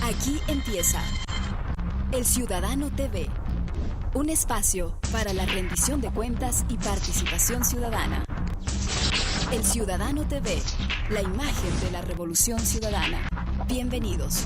Aquí empieza El Ciudadano TV, un espacio para la rendición de cuentas y participación ciudadana. El Ciudadano TV, la imagen de la revolución ciudadana. Bienvenidos.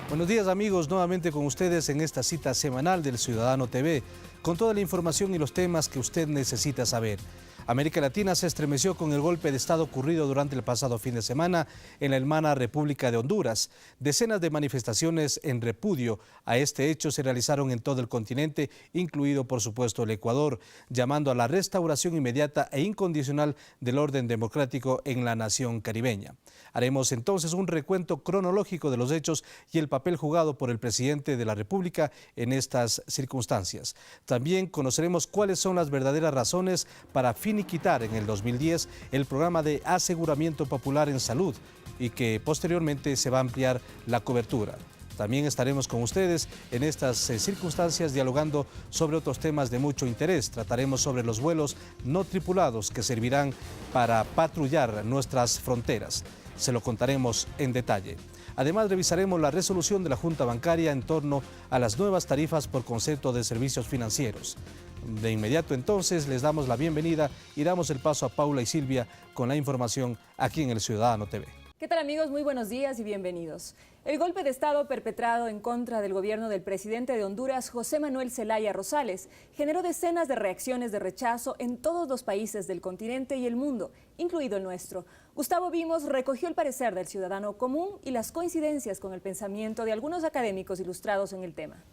Buenos días amigos, nuevamente con ustedes en esta cita semanal del Ciudadano TV, con toda la información y los temas que usted necesita saber. América Latina se estremeció con el golpe de Estado ocurrido durante el pasado fin de semana en la hermana República de Honduras. Decenas de manifestaciones en repudio a este hecho se realizaron en todo el continente, incluido por supuesto el Ecuador, llamando a la restauración inmediata e incondicional del orden democrático en la nación caribeña. Haremos entonces un recuento cronológico de los hechos y el papel jugado por el presidente de la República en estas circunstancias. También conoceremos cuáles son las verdaderas razones para finiquitar en el 2010 el programa de aseguramiento popular en salud y que posteriormente se va a ampliar la cobertura. También estaremos con ustedes en estas circunstancias dialogando sobre otros temas de mucho interés. Trataremos sobre los vuelos no tripulados que servirán para patrullar nuestras fronteras. Se lo contaremos en detalle. Además, revisaremos la resolución de la Junta Bancaria en torno a las nuevas tarifas por concepto de servicios financieros. De inmediato entonces les damos la bienvenida y damos el paso a Paula y Silvia con la información aquí en El Ciudadano TV. ¿Qué tal amigos? Muy buenos días y bienvenidos. El golpe de Estado perpetrado en contra del gobierno del presidente de Honduras, José Manuel Zelaya Rosales, generó decenas de reacciones de rechazo en todos los países del continente y el mundo, incluido el nuestro. Gustavo Vimos recogió el parecer del ciudadano común y las coincidencias con el pensamiento de algunos académicos ilustrados en el tema.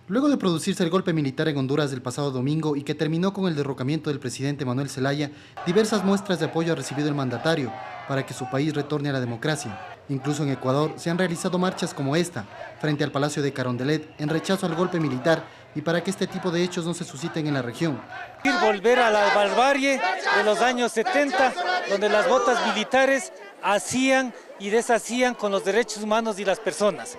Luego de producirse el golpe militar en Honduras del pasado domingo y que terminó con el derrocamiento del presidente Manuel Zelaya, diversas muestras de apoyo ha recibido el mandatario para que su país retorne a la democracia. Incluso en Ecuador se han realizado marchas como esta, frente al Palacio de Carondelet, en rechazo al golpe militar y para que este tipo de hechos no se susciten en la región. Volver a la barbarie de los años 70, donde las botas militares hacían y deshacían con los derechos humanos y las personas.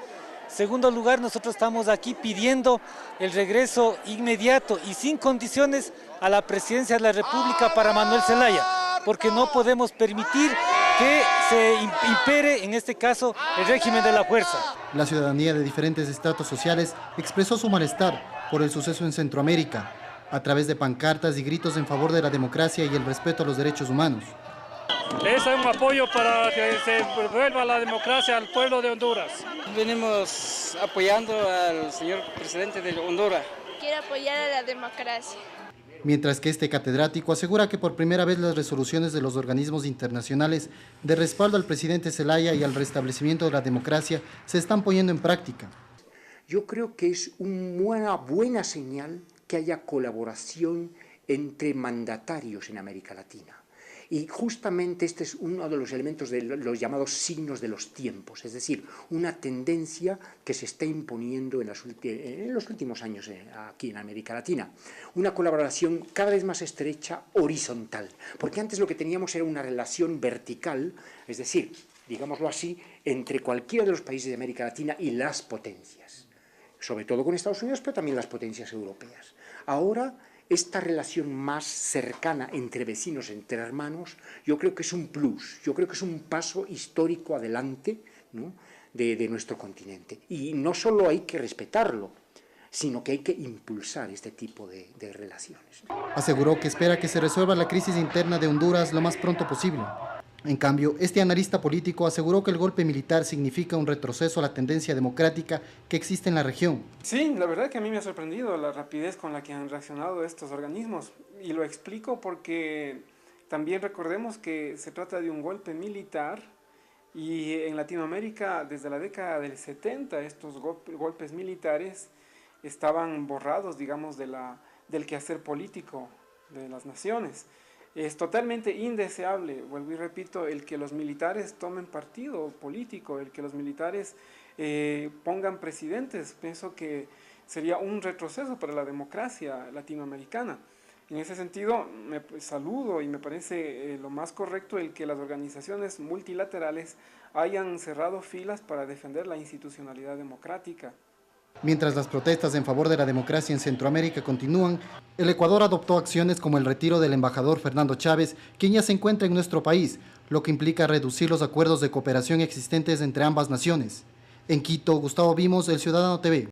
Segundo lugar, nosotros estamos aquí pidiendo el regreso inmediato y sin condiciones a la presidencia de la República para Manuel Zelaya, porque no podemos permitir que se impere, en este caso, el régimen de la fuerza. La ciudadanía de diferentes estratos sociales expresó su malestar por el suceso en Centroamérica, a través de pancartas y gritos en favor de la democracia y el respeto a los derechos humanos. Es un apoyo para que se vuelva la democracia al pueblo de Honduras. Venimos apoyando al señor presidente de Honduras. Quiero apoyar a la democracia. Mientras que este catedrático asegura que por primera vez las resoluciones de los organismos internacionales de respaldo al presidente Zelaya y al restablecimiento de la democracia se están poniendo en práctica. Yo creo que es una buena señal que haya colaboración entre mandatarios en América Latina. Y justamente este es uno de los elementos de los llamados signos de los tiempos, es decir, una tendencia que se está imponiendo en los últimos años aquí en América Latina. Una colaboración cada vez más estrecha, horizontal, porque antes lo que teníamos era una relación vertical, es decir, digámoslo así, entre cualquiera de los países de América Latina y las potencias, sobre todo con Estados Unidos, pero también las potencias europeas. Ahora, esta relación más cercana entre vecinos, entre hermanos, yo creo que es un plus, yo creo que es un paso histórico adelante, ¿no?, de nuestro continente. Y no solo hay que respetarlo, sino que hay que impulsar este tipo de relaciones. Aseguró que espera que se resuelva la crisis interna de Honduras lo más pronto posible. En cambio, este analista político aseguró que el golpe militar significa un retroceso a la tendencia democrática que existe en la región. Sí, la verdad que a mí me ha sorprendido la rapidez con la que han reaccionado estos organismos. Y lo explico porque también recordemos que se trata de un golpe militar y en Latinoamérica desde la década del 70 estos golpes militares estaban borrados, digamos, del quehacer político de las naciones. Es totalmente indeseable, vuelvo y repito, el que los militares tomen partido político, el que los militares pongan presidentes. Pienso que sería un retroceso para la democracia latinoamericana. En ese sentido, me saludo y me parece lo más correcto el que las organizaciones multilaterales hayan cerrado filas para defender la institucionalidad democrática. Mientras las protestas en favor de la democracia en Centroamérica continúan, el Ecuador adoptó acciones como el retiro del embajador Fernando Chávez, quien ya se encuentra en nuestro país, lo que implica reducir los acuerdos de cooperación existentes entre ambas naciones. En Quito, Gustavo Vimos, El Ciudadano TV.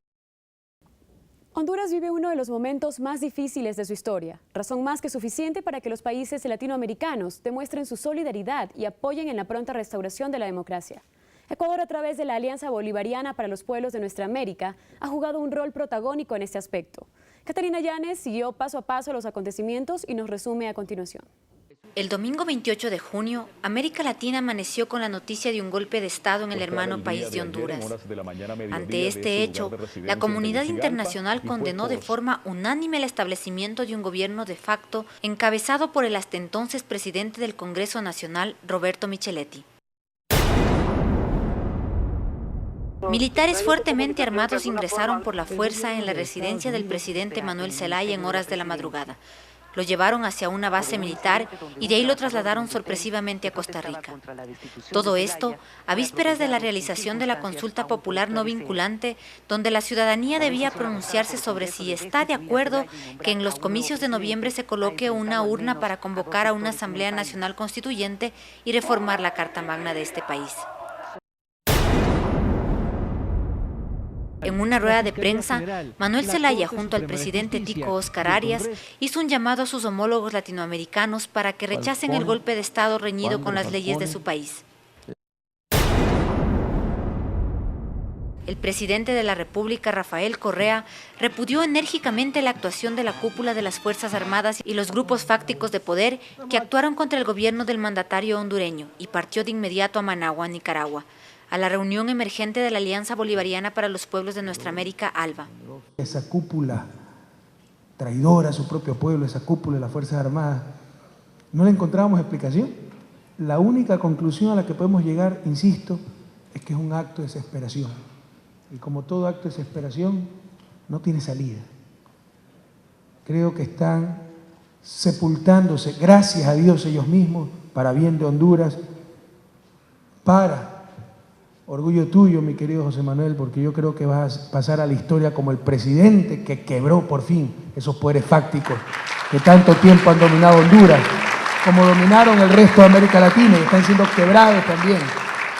Honduras vive uno de los momentos más difíciles de su historia, razón más que suficiente para que los países latinoamericanos demuestren su solidaridad y apoyen en la pronta restauración de la democracia. Ecuador, a través de la Alianza Bolivariana para los Pueblos de Nuestra América, ha jugado un rol protagónico en este aspecto. Catalina Llanes siguió paso a paso los acontecimientos y nos resume a continuación. El domingo 28 de junio, América Latina amaneció con la noticia de un golpe de Estado en el hermano país de Honduras. Ante este hecho, la comunidad internacional condenó de forma unánime el establecimiento de un gobierno de facto encabezado por el hasta entonces presidente del Congreso Nacional, Roberto Micheletti. Militares fuertemente armados ingresaron por la fuerza en la residencia del presidente Manuel Zelaya en horas de la madrugada. Lo llevaron hacia una base militar y de ahí lo trasladaron sorpresivamente a Costa Rica. Todo esto a vísperas de la realización de la consulta popular no vinculante, donde la ciudadanía debía pronunciarse sobre si está de acuerdo que en los comicios de noviembre se coloque una urna para convocar a una Asamblea Nacional Constituyente y reformar la Carta Magna de este país. En una rueda de prensa, Manuel Zelaya, junto al presidente Tico Oscar Arias, hizo un llamado a sus homólogos latinoamericanos para que rechacen el golpe de Estado reñido con las leyes de su país. El presidente de la República, Rafael Correa, repudió enérgicamente la actuación de la cúpula de las Fuerzas Armadas y los grupos fácticos de poder que actuaron contra el gobierno del mandatario hondureño y partió de inmediato a Managua, Nicaragua, a la reunión emergente de la Alianza Bolivariana para los Pueblos de Nuestra América, ALBA. Esa cúpula traidora a su propio pueblo, esa cúpula de las Fuerzas Armadas, no le encontrábamos explicación. La única conclusión a la que podemos llegar, insisto, es que es un acto de desesperación. Y como todo acto de desesperación, no tiene salida. Creo que están sepultándose, gracias a Dios ellos mismos, para bien de Honduras, para orgullo tuyo, mi querido José Manuel, porque yo creo que vas a pasar a la historia como el presidente que quebró por fin esos poderes fácticos que tanto tiempo han dominado Honduras, como dominaron el resto de América Latina y están siendo quebrados también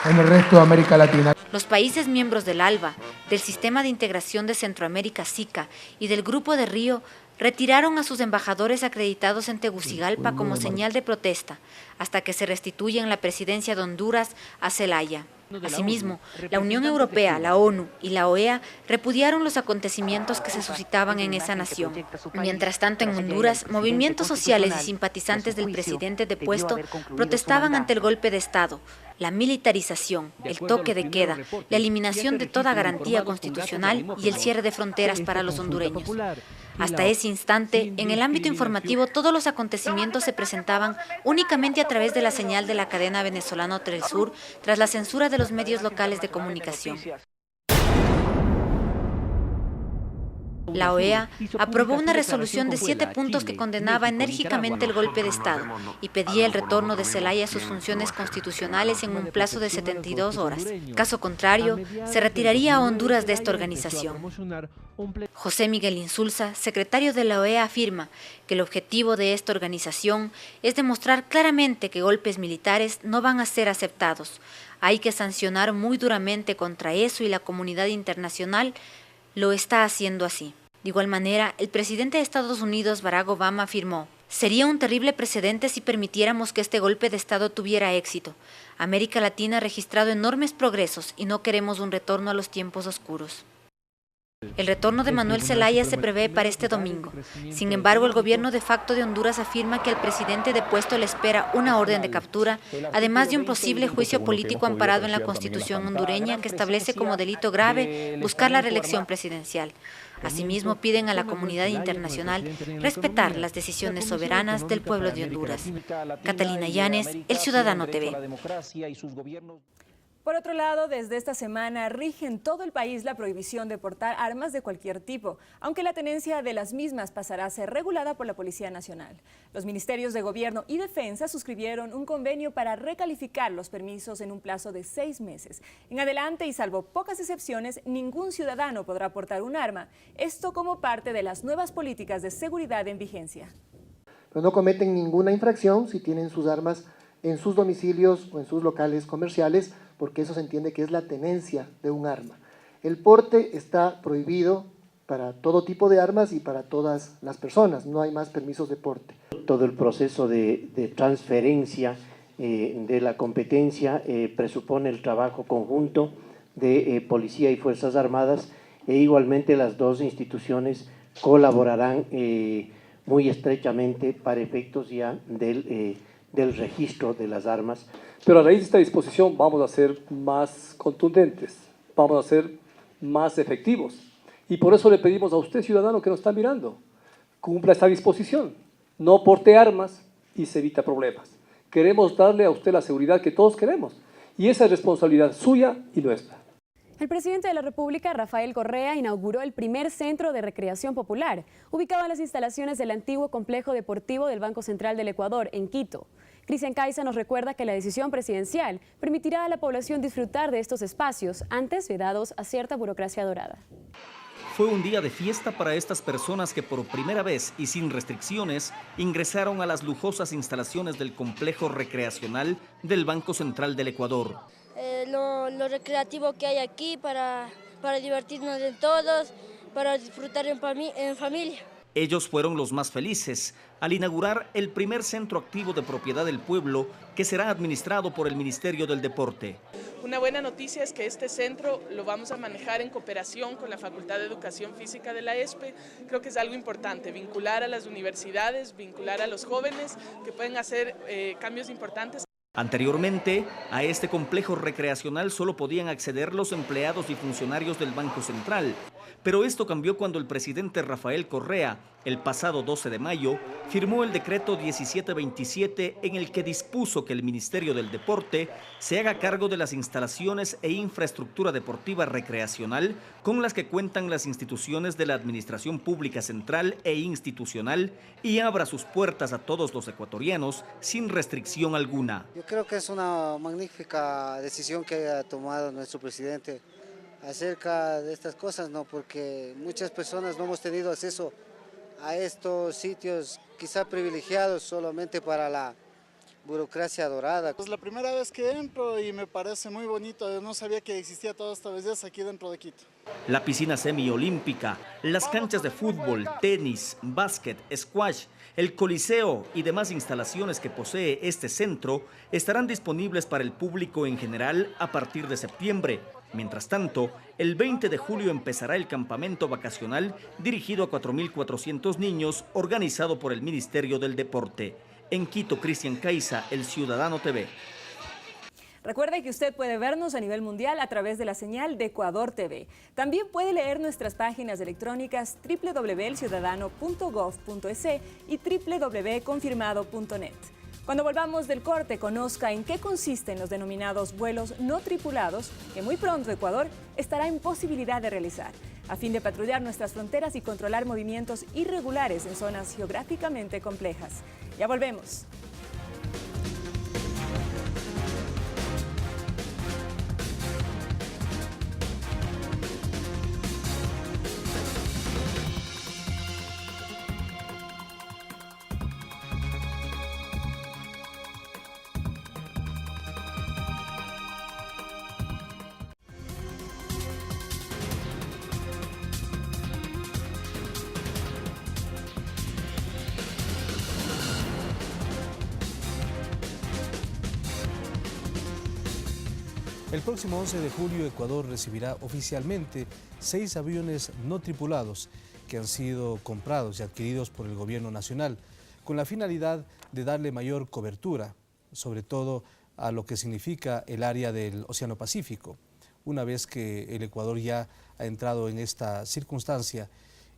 en el resto de América Latina. Los países miembros del ALBA, del Sistema de Integración de Centroamérica SICA y del Grupo de Río retiraron a sus embajadores acreditados en Tegucigalpa como señal de protesta, hasta que se restituya en la presidencia de Honduras a Zelaya. Asimismo, la Unión Europea, la ONU y la OEA repudiaron los acontecimientos que se suscitaban en esa nación. Mientras tanto, en Honduras, movimientos sociales y simpatizantes del presidente depuesto protestaban ante el golpe de Estado, la militarización, el toque de queda, la eliminación de toda garantía constitucional y el cierre de fronteras para los hondureños. Hasta ese instante, en el ámbito informativo, todos los acontecimientos se presentaban únicamente a través de la señal de la cadena venezolana Telesur, tras la censura de los medios locales de comunicación. La OEA aprobó una resolución de 7 puntos que condenaba enérgicamente el golpe de Estado y pedía el retorno de Zelaya a sus funciones constitucionales en un plazo de 72 horas. Caso contrario, se retiraría a Honduras de esta organización. José Miguel Insulza, secretario de la OEA, afirma que el objetivo de esta organización es demostrar claramente que golpes militares no van a ser aceptados. Hay que sancionar muy duramente contra eso y la comunidad internacional lo está haciendo así. De igual manera, el presidente de Estados Unidos, Barack Obama, afirmó: «Sería un terrible precedente si permitiéramos que este golpe de Estado tuviera éxito. América Latina ha registrado enormes progresos y no queremos un retorno a los tiempos oscuros». El retorno de Manuel Zelaya se prevé para este domingo. Sin embargo, el gobierno de facto de Honduras afirma que al presidente depuesto le espera una orden de captura, además de un posible juicio político amparado en la Constitución hondureña que establece como delito grave buscar la reelección presidencial. Asimismo, piden a la comunidad internacional respetar las decisiones soberanas del pueblo de Honduras. Catalina Llanes, El Ciudadano TV. Por otro lado, desde esta semana rige en todo el país la prohibición de portar armas de cualquier tipo, aunque la tenencia de las mismas pasará a ser regulada por la Policía Nacional. Los ministerios de Gobierno y Defensa suscribieron un convenio para recalificar los permisos en un plazo de 6 meses. En adelante, y salvo pocas excepciones, ningún ciudadano podrá portar un arma. Esto como parte de las nuevas políticas de seguridad en vigencia. Pero no cometen ninguna infracción si tienen sus armas en sus domicilios o en sus locales comerciales, porque eso se entiende que es la tenencia de un arma. El porte está prohibido para todo tipo de armas y para todas las personas, no hay más permisos de porte. Todo el proceso de transferencia de la competencia presupone el trabajo conjunto de Policía y Fuerzas Armadas, e igualmente las dos instituciones colaborarán muy estrechamente para efectos ya del registro de las armas. Pero a raíz de esta disposición vamos a ser más contundentes, vamos a ser más efectivos. Y por eso le pedimos a usted, ciudadano, que nos está mirando, cumpla esta disposición. No porte armas y se evita problemas. Queremos darle a usted la seguridad que todos queremos. Y esa es responsabilidad suya y nuestra. El presidente de la República, Rafael Correa, inauguró el primer centro de recreación popular, ubicado en las instalaciones del antiguo complejo deportivo del Banco Central del Ecuador, en Quito. Cristian Caiza nos recuerda que la decisión presidencial permitirá a la población disfrutar de estos espacios, antes vedados a cierta burocracia dorada. Fue un día de fiesta para estas personas que por primera vez y sin restricciones ingresaron a las lujosas instalaciones del complejo recreacional del Banco Central del Ecuador. Lo recreativo que hay aquí para divertirnos de todos, para disfrutar en familia. Ellos fueron los más felices al inaugurar el primer centro activo de propiedad del pueblo que será administrado por el Ministerio del Deporte. Una buena noticia es que este centro lo vamos a manejar en cooperación con la Facultad de Educación Física de la ESPE. Creo que es algo importante, vincular a las universidades, vincular a los jóvenes que pueden hacer cambios importantes. Anteriormente, a este complejo recreacional solo podían acceder los empleados y funcionarios del Banco Central. Pero esto cambió cuando el presidente Rafael Correa, el pasado 12 de mayo, firmó el decreto 1727 en el que dispuso que el Ministerio del Deporte se haga cargo de las instalaciones e infraestructura deportiva recreacional con las que cuentan las instituciones de la Administración Pública Central e Institucional y abra sus puertas a todos los ecuatorianos sin restricción alguna. Yo creo que es una magnífica decisión que ha tomado nuestro presidente acerca de estas cosas, ¿no? Porque muchas personas no hemos tenido acceso a estos sitios quizá privilegiados solamente para la burocracia dorada. Es la primera vez que entro y me parece muy bonito, yo no sabía que existía toda esta belleza aquí dentro de Quito. La piscina semiolímpica, las canchas de fútbol, tenis, básquet, squash, el coliseo y demás instalaciones que posee este centro estarán disponibles para el público en general a partir de septiembre. Mientras tanto, el 20 de julio empezará el campamento vacacional dirigido a 4.400 niños organizado por el Ministerio del Deporte. En Quito, Cristian Caiza, El Ciudadano TV. Recuerde que usted puede vernos a nivel mundial a través de la señal de Ecuador TV. También puede leer nuestras páginas electrónicas www.elciudadano.gov.es y www.confirmado.net. Cuando volvamos del corte, conozca en qué consisten los denominados vuelos no tripulados que muy pronto Ecuador estará en posibilidad de realizar, a fin de patrullar nuestras fronteras y controlar movimientos irregulares en zonas geográficamente complejas. Ya volvemos. El próximo 11 de julio, Ecuador recibirá oficialmente 6 aviones no tripulados que han sido comprados y adquiridos por el gobierno nacional con la finalidad de darle mayor cobertura, sobre todo a lo que significa el área del Océano Pacífico, una vez que el Ecuador ya ha entrado en esta circunstancia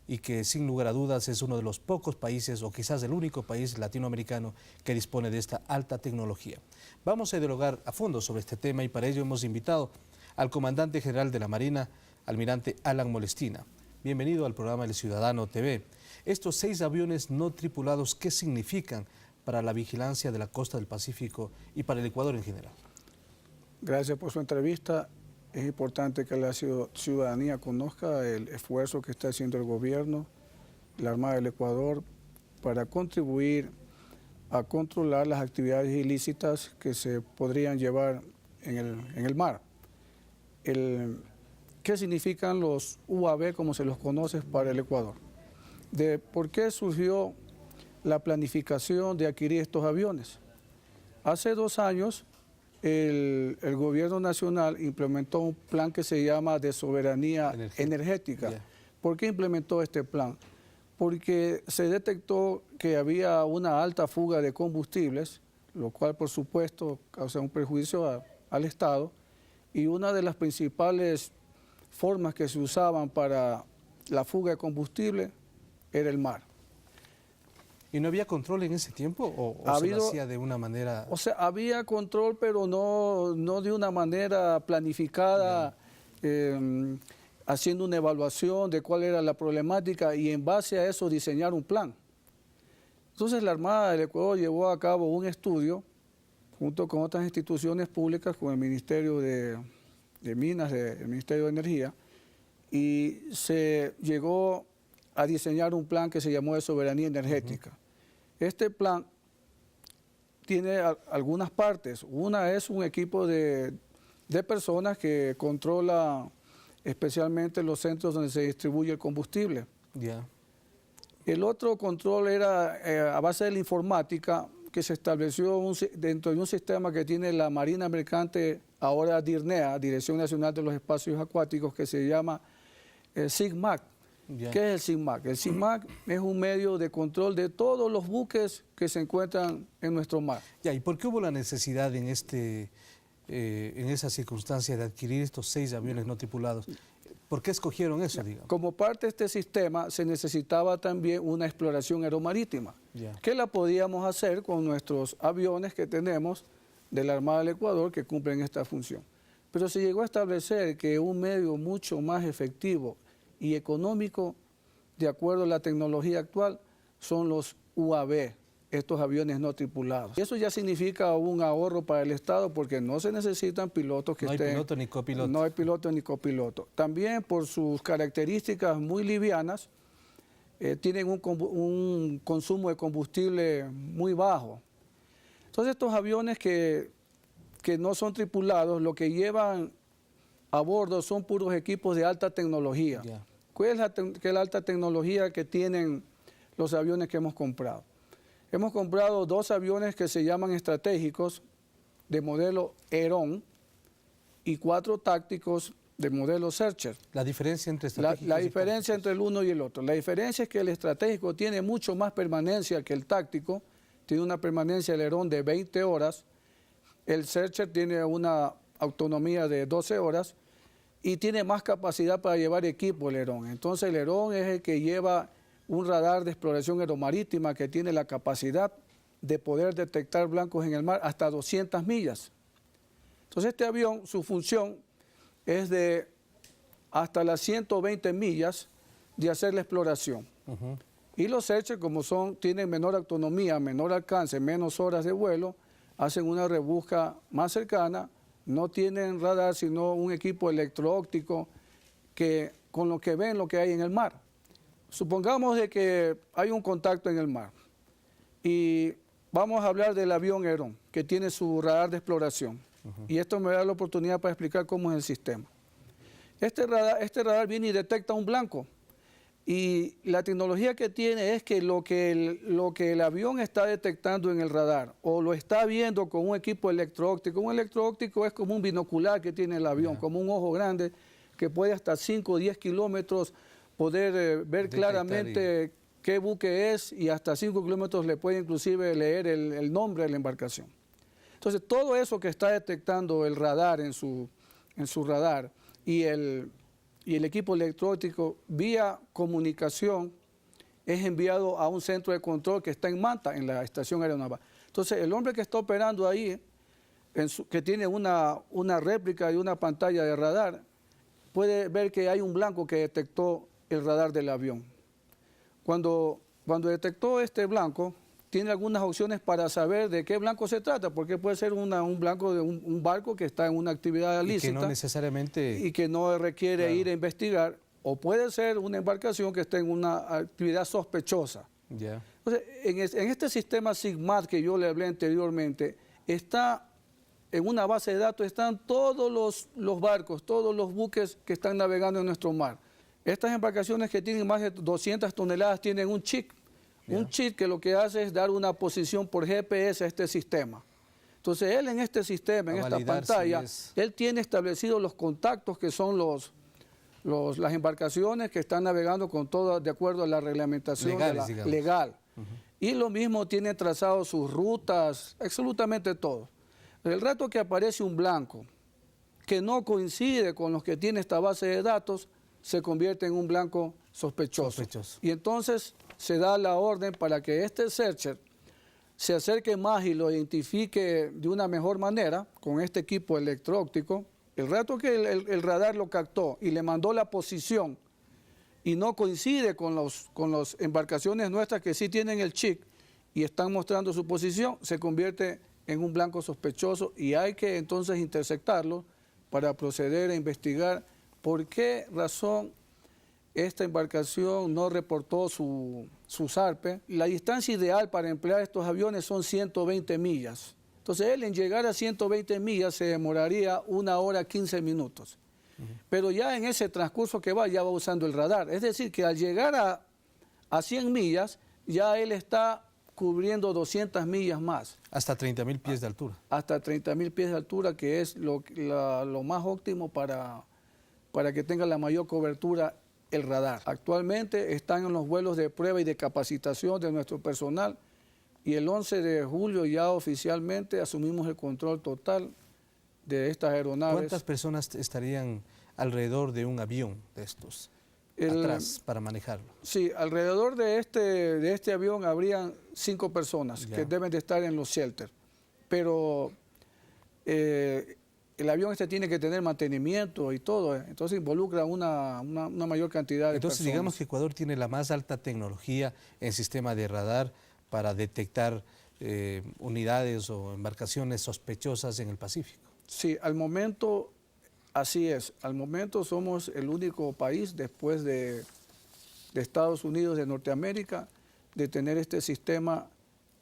y que sin lugar a dudas es uno de los pocos países, o quizás el único país latinoamericano que dispone de esta alta tecnología. Vamos a dialogar a fondo sobre este tema y para ello hemos invitado al comandante general de la Marina, almirante Alan Molestina. Bienvenido al programa El Ciudadano TV. Estos 6 aviones no tripulados, ¿qué significan para la vigilancia de la costa del Pacífico y para el Ecuador en general? Gracias por su entrevista. Es importante que la ciudadanía conozca el esfuerzo que está haciendo el gobierno, la Armada del Ecuador, para contribuir a controlar las actividades ilícitas que se podrían llevar en el mar. ¿Qué significan los UAV, como se los conoce, para el Ecuador? ¿Por qué surgió la planificación de adquirir estos aviones? Hace 2 años, el gobierno nacional implementó un plan que se llama de soberanía energética. ¿Por qué implementó este plan? Porque se detectó que había una alta fuga de combustibles, lo cual por supuesto causa un perjuicio al Estado, y una de las principales formas que se usaban para la fuga de combustible era el mar. ¿Y no había control en ese tiempo o se lo hacía de una manera...? O sea, había control, pero no de una manera planificada, haciendo una evaluación de cuál era la problemática y en base a eso diseñar un plan. Entonces la Armada del Ecuador llevó a cabo un estudio junto con otras instituciones públicas, con el Ministerio de Minas, el Ministerio de Energía, y se llegó a diseñar un plan que se llamó de soberanía energética. Este plan tiene algunas partes. Una es un equipo de personas que controla especialmente los centros donde se distribuye el combustible. El otro control era a base de la informática que se estableció dentro de un sistema que tiene la Marina Mercante, ahora DIRNEA, Dirección Nacional de los Espacios Acuáticos, que se llama SIGMAC. ¿Qué es el SIGMAC? El SIGMAC es un medio de control de todos los buques que se encuentran en nuestro mar. ¿Y por qué hubo la necesidad en esa circunstancia de adquirir estos 6 aviones no tripulados? ¿Por qué escogieron eso, digamos? Como parte de este sistema se necesitaba también una exploración aeromarítima, que la podíamos hacer con nuestros aviones que tenemos de la Armada del Ecuador que cumplen esta función. Pero se llegó a establecer que un medio mucho más efectivo y económico, de acuerdo a la tecnología actual, son los UAV, estos aviones no tripulados. Eso ya significa un ahorro para el Estado porque no se necesitan pilotos que estén... No hay piloto ni copiloto. No hay piloto ni copiloto. También por sus características muy livianas, tienen un consumo de combustible muy bajo. Entonces estos aviones que no son tripulados, lo que llevan a bordo son puros equipos de alta tecnología. ¿Cuál es la alta tecnología que tienen los aviones que hemos comprado? Hemos comprado 2 aviones que se llaman estratégicos de modelo Herón y 4 tácticos de modelo Searcher. ¿La diferencia entre estratégicos La diferencia entre el uno y el otro. La diferencia es que el estratégico tiene mucho más permanencia que el táctico. Tiene una permanencia del Herón de 20 horas. El Searcher tiene una autonomía de 12 horas. Y tiene más capacidad para llevar equipo el Herón. Entonces el Herón es el que lleva un radar de exploración aeromarítima que tiene la capacidad de poder detectar blancos en el mar hasta 200 millas. Entonces este avión, su función es de hasta las 120 millas de hacer la exploración. Y los Searcher, como tienen menor autonomía, menor alcance, menos horas de vuelo, hacen una rebusca más cercana. No tienen radar, sino un equipo electro-óptico con lo que ven lo que hay en el mar. Supongamos de que hay un contacto en el mar y vamos a hablar del avión Herón, que tiene su radar de exploración. Y esto me da la oportunidad para explicar cómo es el sistema. Este radar viene y detecta un blanco. Y la tecnología que tiene es que lo que el avión está detectando en el radar o lo está viendo con un equipo electro-óptico. Un electro-óptico es como un binocular que tiene el avión, como un ojo grande que puede hasta 5 o 10 kilómetros poder ver claramente qué buque es y hasta 5 kilómetros le puede inclusive leer el nombre de la embarcación. Entonces todo eso que está detectando el radar en su radar y el y el equipo electrónico vía comunicación es enviado a un centro de control que está en Manta, en la estación aeronaval. Entonces, el hombre que está operando ahí, que tiene una réplica de una pantalla de radar, puede ver que hay un blanco que detectó el radar del avión. Cuando detectó este blanco, tiene algunas opciones para saber de qué blanco se trata, porque puede ser un blanco de un barco que está en una actividad lícita. Y que no necesariamente... Y que no requiere ir a investigar, o puede ser una embarcación que esté en una actividad sospechosa. Yeah. Entonces, en este sistema SIGMAT que yo le hablé anteriormente, está en una base de datos, están todos los barcos, todos los buques que están navegando en nuestro mar. Estas embarcaciones que tienen más de 200 toneladas tienen un chip. Un chip que lo que hace es dar una posición por GPS a este sistema. Entonces él en este sistema, en esta pantalla, él tiene establecidos los contactos que son las embarcaciones que están navegando con todo de acuerdo a la reglamentación legal. Y lo mismo tiene trazado sus rutas, absolutamente todo. El rato que aparece un blanco que no coincide con los que tiene esta base de datos, se convierte en un blanco sospechoso. Y entonces se da la orden para que este searcher se acerque más y lo identifique de una mejor manera con este equipo electro-óptico. El rato que el radar lo captó y le mandó la posición y no coincide con las embarcaciones nuestras que sí tienen el chip y están mostrando su posición, se convierte en un blanco sospechoso y hay que entonces interceptarlo para proceder a investigar por qué razón esta embarcación no reportó su zarpe. La distancia ideal para emplear estos aviones son 120 millas. Entonces él en llegar a 120 millas se demoraría 1 hora 15 minutos. Pero ya en ese transcurso que ya va usando el radar. Es decir, que al llegar a 100 millas, ya él está cubriendo 200 millas más. Hasta 30.000 pies de altura. Hasta 30.000 pies de altura, que es lo más óptimo para que tenga la mayor cobertura el radar. Actualmente están en los vuelos de prueba y de capacitación de nuestro personal y el 11 de julio ya oficialmente asumimos el control total de estas aeronaves. ¿Cuántas personas estarían alrededor de un avión de estos atrás para manejarlo? Sí, alrededor de este avión habrían 5 personas que deben de estar en los shelters, pero el avión tiene que tener mantenimiento y todo, entonces involucra una mayor cantidad de personas. Entonces digamos que Ecuador tiene la más alta tecnología en sistema de radar para detectar unidades o embarcaciones sospechosas en el Pacífico. Sí, al momento así es. Al momento somos el único país después de Estados Unidos, de Norteamérica, de tener este sistema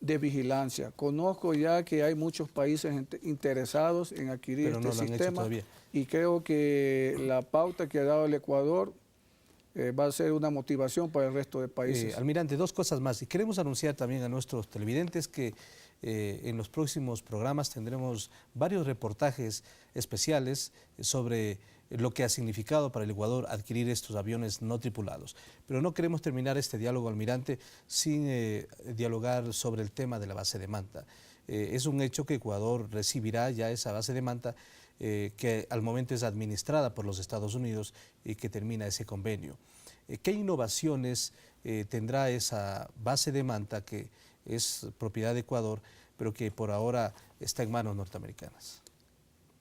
de vigilancia. Conozco ya que hay muchos países interesados en adquirir este sistema y creo que la pauta que ha dado el Ecuador va a ser una motivación para el resto de países. Almirante, 2 cosas más. Y queremos anunciar también a nuestros televidentes que en los próximos programas tendremos varios reportajes especiales sobre lo que ha significado para el Ecuador adquirir estos aviones no tripulados. Pero no queremos terminar este diálogo, almirante, sin dialogar sobre el tema de la base de Manta. Es un hecho que Ecuador recibirá ya esa base de Manta que al momento es administrada por los Estados Unidos y que termina ese convenio. ¿Qué innovaciones tendrá esa base de Manta que es propiedad de Ecuador, pero que por ahora está en manos norteamericanas?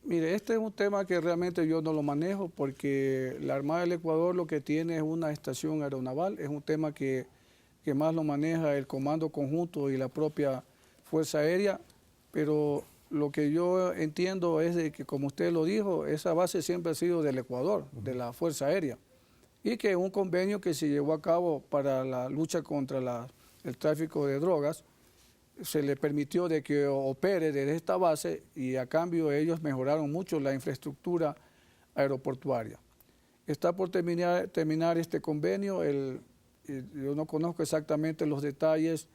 Mire, este es un tema que realmente yo no lo manejo porque la Armada del Ecuador lo que tiene es una estación aeronaval, es un tema que más lo maneja el Comando Conjunto y la propia Fuerza Aérea, pero lo que yo entiendo es de que, como usted lo dijo, esa base siempre ha sido del Ecuador, de la Fuerza Aérea, y que un convenio que se llevó a cabo para la lucha contra el tráfico de drogas, se le permitió de que opere desde esta base y a cambio ellos mejoraron mucho la infraestructura aeroportuaria. Está por terminar este convenio, yo no conozco exactamente los detalles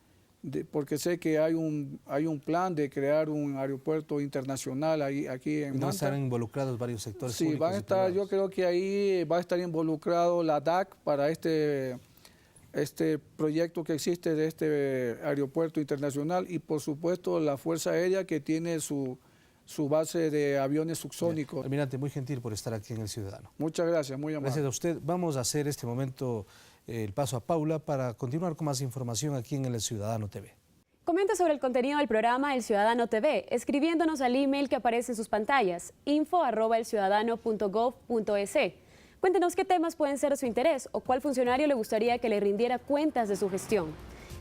porque sé que hay un plan de crear un aeropuerto internacional aquí en Manta. Están involucrados varios sectores públicos. Sí, van a estar, yo creo que ahí va a estar involucrado la DAC para este proyecto que existe de este aeropuerto internacional y por supuesto la Fuerza Aérea que tiene su su base de aviones subsónicos. Almirante, muy gentil por estar aquí en El Ciudadano. Muchas gracias, muy amable. Gracias a usted. Vamos a hacer este momento el paso a Paula para continuar con más información aquí en El Ciudadano TV. Comente sobre el contenido del programa El Ciudadano TV, escribiéndonos al email que aparece en sus pantallas, info@elciudadano.gov.es. Cuéntenos qué temas pueden ser de su interés o cuál funcionario le gustaría que le rindiera cuentas de su gestión.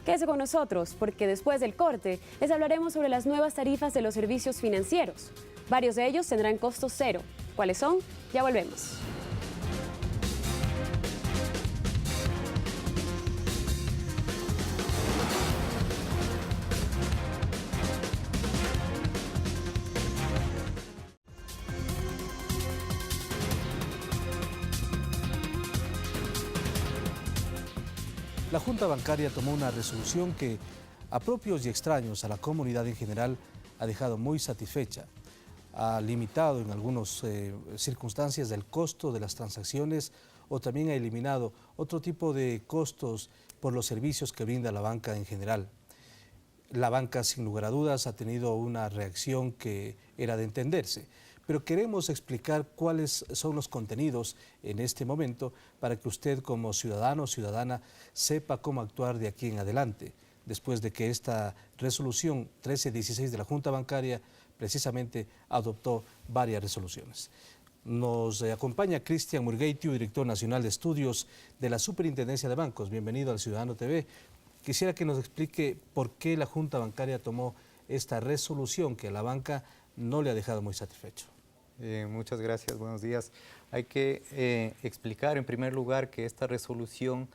Quédese con nosotros, porque después del corte les hablaremos sobre las nuevas tarifas de los servicios financieros. Varios de ellos tendrán costo cero. ¿Cuáles son? Ya volvemos. La Junta Bancaria tomó una resolución que a propios y extraños, a la comunidad en general, ha dejado muy satisfecha. Ha limitado en algunas circunstancias el costo de las transacciones o también ha eliminado otro tipo de costos por los servicios que brinda la banca en general. La banca, sin lugar a dudas, ha tenido una reacción que era de entenderse. Pero queremos explicar cuáles son los contenidos en este momento para que usted como ciudadano o ciudadana sepa cómo actuar de aquí en adelante, después de que esta resolución 1316 de la Junta Bancaria precisamente adoptó varias resoluciones. Nos acompaña Cristian Murgueitiu, director nacional de estudios de la Superintendencia de Bancos. Bienvenido al Ciudadano TV. Quisiera que nos explique por qué la Junta Bancaria tomó esta resolución que a la banca no le ha dejado muy satisfecho. Muchas gracias, buenos días. Hay que explicar en primer lugar que esta resolución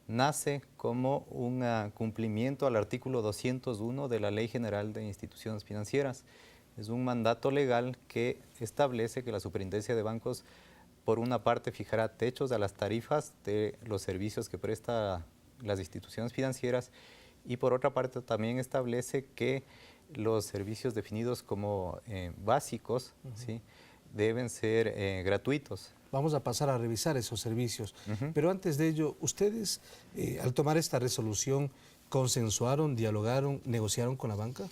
nace como un cumplimiento al artículo 201 de la Ley General de Instituciones Financieras. Es un mandato legal que establece que la Superintendencia de Bancos, por una parte, fijará techos a las tarifas de los servicios que presta las instituciones financieras y por otra parte también establece que los servicios definidos como básicos, ¿sí?, deben ser gratuitos. Vamos a pasar a revisar esos servicios, pero antes de ello, ustedes al tomar esta resolución, ¿consensuaron, dialogaron, negociaron con la banca?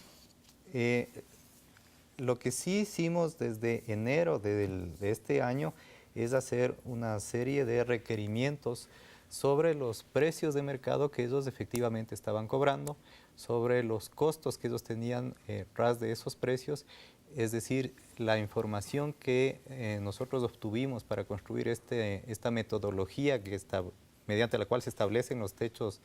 Lo que sí hicimos desde enero de este año es hacer una serie de requerimientos sobre los precios de mercado que ellos efectivamente estaban cobrando, sobre los costos que ellos tenían tras de esos precios, es decir, la información que nosotros obtuvimos para construir esta metodología mediante la cual se establecen los techos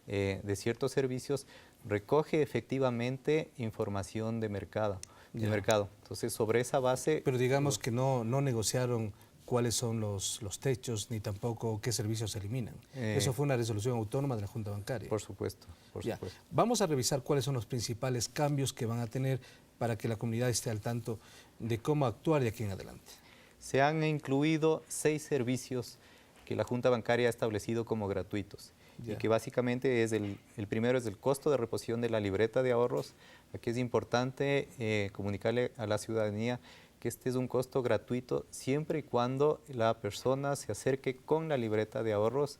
de ciertos servicios, recoge efectivamente información de mercado. Entonces, sobre esa base... Pero digamos que no negociaron cuáles son los techos, ni tampoco qué servicios se eliminan. Eso fue una resolución autónoma de la Junta Bancaria. Por supuesto, por supuesto. Vamos a revisar cuáles son los principales cambios que van a tener para que la comunidad esté al tanto de cómo actuar de aquí en adelante. Se han incluido 6 servicios que la Junta Bancaria ha establecido como gratuitos. Y que básicamente es el primero es el costo de reposición de la libreta de ahorros. Aquí es importante comunicarle a la ciudadanía que este es un costo gratuito siempre y cuando la persona se acerque con la libreta de ahorros.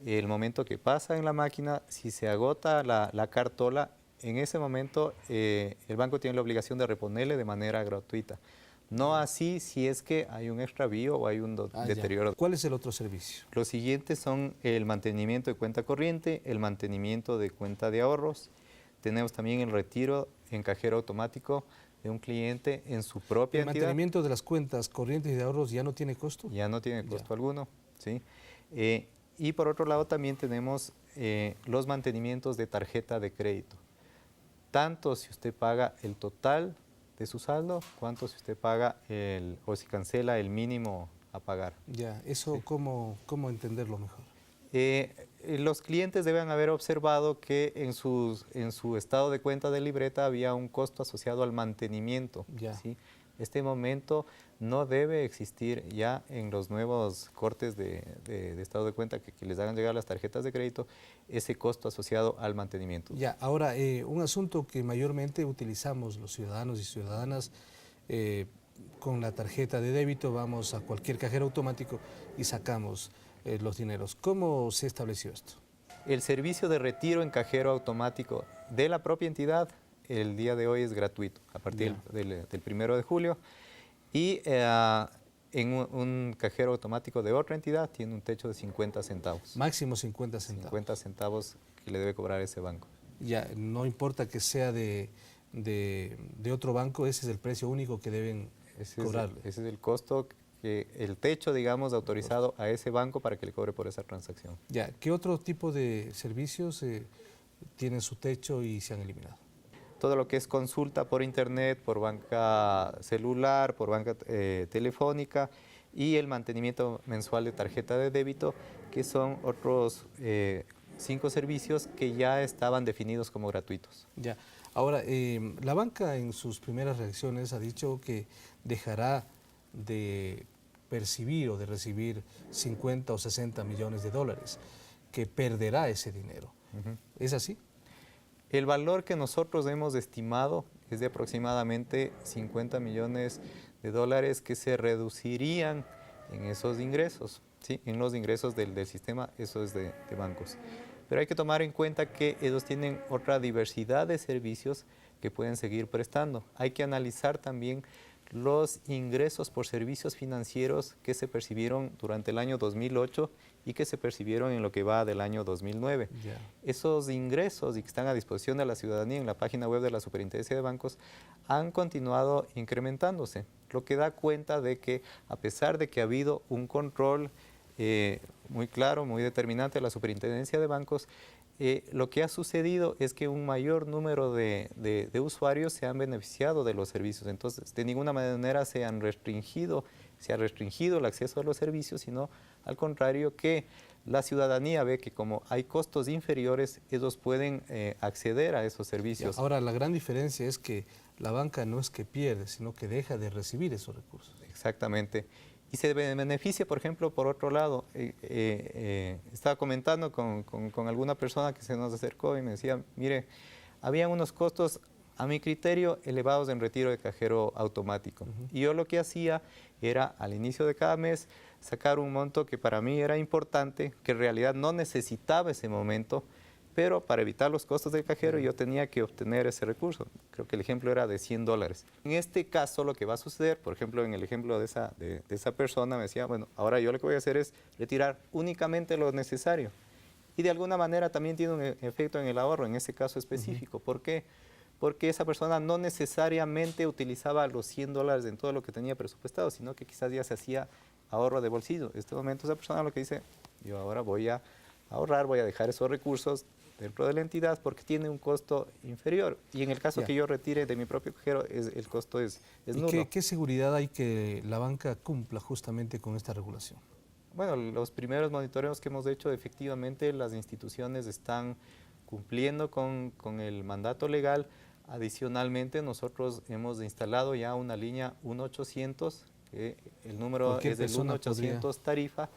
El momento que pasa en la máquina, si se agota la cartola, en ese momento el banco tiene la obligación de reponerle de manera gratuita. No así si es que hay un extravío o hay un deterioro. ¿Cuál es el otro servicio? Los siguientes son el mantenimiento de cuenta corriente, el mantenimiento de cuenta de ahorros. Tenemos también el retiro en cajero automático de un cliente en su propia entidad. ¿El mantenimiento de las cuentas corrientes y de ahorros ya no tiene costo? Ya no tiene costo alguno, ¿sí? Y por otro lado también tenemos los mantenimientos de tarjeta de crédito. Tanto si usted paga el total de su saldo, cuanto si usted paga o si cancela el mínimo a pagar. Ya, eso sí. ¿Cómo entenderlo mejor? Los clientes deben haber observado que en su estado de cuenta de libreta había un costo asociado al mantenimiento. ¿Sí? Este momento no debe existir ya en los nuevos cortes de estado de cuenta que les hagan llegar las tarjetas de crédito, ese costo asociado al mantenimiento. Ya, ahora, un asunto que mayormente utilizamos los ciudadanos y ciudadanas, con la tarjeta de débito vamos a cualquier cajero automático y sacamos los dineros. ¿Cómo se estableció esto? El servicio de retiro en cajero automático de la propia entidad el día de hoy es gratuito, a partir del 1 de julio. Y en un cajero automático de otra entidad tiene un techo de 50 centavos. Máximo 50 centavos. 50 centavos que le debe cobrar ese banco. Ya, no importa que sea de otro banco, ese es el precio único que deben cobrarle. Ese es el costo, el techo, digamos, autorizado a ese banco para que le cobre por esa transacción. Ya, ¿qué otro tipo de servicios tienen su techo y se han eliminado? Todo lo que es consulta por internet, por banca celular, por banca telefónica y el mantenimiento mensual de tarjeta de débito, que son otros 5 servicios que ya estaban definidos como gratuitos. Ya. Ahora, la banca en sus primeras reacciones ha dicho que dejará de percibir o de recibir 50 o 60 millones de dólares, que perderá ese dinero. ¿Es así? El valor que nosotros hemos estimado es de aproximadamente 50 millones de dólares que se reducirían en esos ingresos, ¿sí? En los ingresos del sistema, eso es de bancos. Pero hay que tomar en cuenta que ellos tienen otra diversidad de servicios que pueden seguir prestando. Hay que analizar también los ingresos por servicios financieros que se percibieron durante el año 2008 y que se percibieron en lo que va del año 2009. Esos ingresos y que están a disposición de la ciudadanía en la página web de la Superintendencia de Bancos han continuado incrementándose, lo que da cuenta de que a pesar de que ha habido un control muy claro, muy determinante de la Superintendencia de Bancos, lo que ha sucedido es que un mayor número de usuarios se han beneficiado de los servicios. Entonces, de ninguna manera se ha restringido el acceso a los servicios, sino al contrario, que la ciudadanía ve que como hay costos inferiores, ellos pueden acceder a esos servicios. Ahora, la gran diferencia es que la banca no es que pierde, sino que deja de recibir esos recursos. Exactamente. Y se beneficia, por ejemplo, por otro lado, estaba comentando con alguna persona que se nos acercó y me decía, mire, había unos costos, a mi criterio, elevados en retiro de cajero automático. Y yo lo que hacía era, al inicio de cada mes, sacar un monto que para mí era importante, que en realidad no necesitaba ese momento, pero para evitar los costos del cajero yo tenía que obtener ese recurso. Creo que el ejemplo era de $100. En este caso lo que va a suceder, por ejemplo en el ejemplo de esa persona me decía, bueno, ahora yo lo que voy a hacer es retirar únicamente lo necesario. Y de alguna manera también tiene un efecto en el ahorro, en ese caso específico. ¿Por qué? Porque esa persona no necesariamente utilizaba los $100 en todo lo que tenía presupuestado, sino que quizás ya se hacía ahorro de bolsillo. En este momento esa persona lo que dice, yo ahora voy a ahorrar, voy a dejar esos recursos dentro de la entidad porque tiene un costo inferior. Y en el caso que yo retire de mi propio cajero, el costo es nulo. ¿Y qué seguridad hay que la banca cumpla justamente con esta regulación? Bueno, los primeros monitoreos que hemos hecho, efectivamente las instituciones están cumpliendo con el mandato legal. Adicionalmente, nosotros hemos instalado ya una línea 1-800, que el número es del 1-800 tarifa,